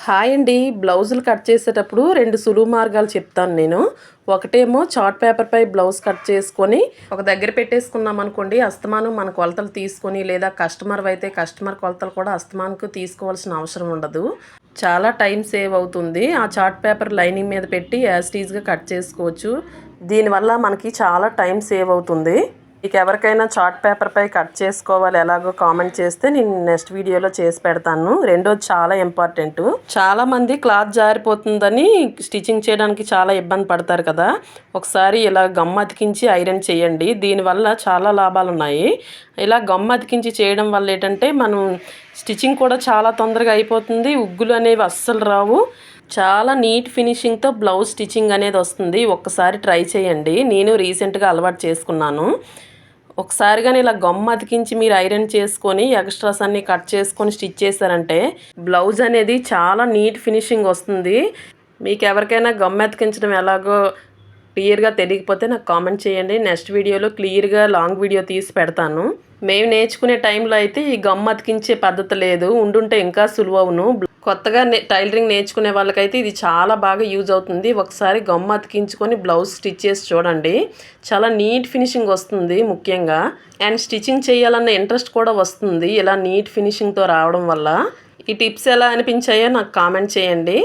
Hi అండి. బ్లౌజులు cut చేసేటప్పుడు 2 సులువు మార్గాలు చెప్తాను నేను. ఒకటేమో చార్ట్ పేపర్‌పై బ్లౌజ్ కట్ చేసుకొని ఒక దగ్గర పెట్టేసుకున్నామనుకోండి, అస్తమానం మన కొలతలు తీసుకొని లేదా కస్టమర్‌వైతే కస్టమర్ కొలతలు కూడా అస్తమానంకు తీసుకోవాల్సిన అవసరం ఉండదు. చాలా టైం సేవ్ అవుతుంది. ఆ చార్ట్ పేపర్ లైనింగ్ మీద పెట్టి యాజ్ ఇట్ ఈజ్‌గా కట్ చేసుకోవచ్చు. దీనివల్ల మనకి చాలా టైం సేవ్ అవుతుంది. మీకు ఎవరికైనా చార్ట్ పేపర్‌పై కట్ చేసుకోవాలి ఎలాగో కామెంట్ చేస్తే నేను నెక్స్ట్ వీడియోలో చేసి పెడతాను. రెండోది చాలా ఇంపార్టెంటు. చాలామంది క్లాత్ జారిపోతుందని స్టిచ్చింగ్ చేయడానికి చాలా ఇబ్బంది పడతారు కదా! ఒకసారి ఇలా గమ్ అతికించి ఐరన్ చేయండి. దీనివల్ల చాలా లాభాలున్నాయి. ఇలా గమ్ అతికించి చేయడం వల్ల ఏంటంటే మనం స్టిచ్చింగ్ కూడా చాలా తొందరగా అయిపోతుంది. ఉగ్గులు అనేవి అస్సలు రావు. చాలా నీట్ ఫినిషింగ్‌తో బ్లౌజ్ స్టిచ్చింగ్ అనేది వస్తుంది. ఒక్కసారి ట్రై చేయండి. నేను రీసెంట్‌గా అలవాటు చేసుకున్నాను. ఒకసారి గాని ఇలా గమ్ అతికించి మీరు ఐరన్ చేసుకొని ఎక్స్ట్రాస్ అన్నీ కట్ చేసుకొని స్టిచ్ చేశారంటే బ్లౌజ్ అనేది చాలా నీట్ ఫినిషింగ్ వస్తుంది. మీకు ఎవరికైనా గమ్ అతికించడం ఎలాగో క్లియర్‌గా తెలియకపోతే నాకు కామెంట్ చేయండి. నెక్స్ట్ వీడియోలో క్లియర్‌గా లాంగ్ వీడియో తీసి పెడతాను. మేము నేర్చుకునే టైంలో అయితే ఈ గమ్ అతికించే పద్ధతి లేదు. ఉండుంటే ఇంకా సులువవును. కొత్తగా టైలరింగ్ నేర్చుకునే వాళ్ళకైతే ఇది చాలా బాగా యూజ్ అవుతుంది. ఒకసారి గమ్ అతికించుకొని బ్లౌజ్ స్టిచ్ చేసి చూడండి. చాలా నీట్ ఫినిషింగ్ వస్తుంది ముఖ్యంగా. అండ్ స్టిచ్చింగ్ చేయాలన్న ఇంట్రెస్ట్ కూడా వస్తుంది ఇలా నీట్ ఫినిషింగ్‌తో రావడం వల్ల. ఈ టిప్స్ ఎలా అనిపించాయో నాకు కామెంట్ చేయండి.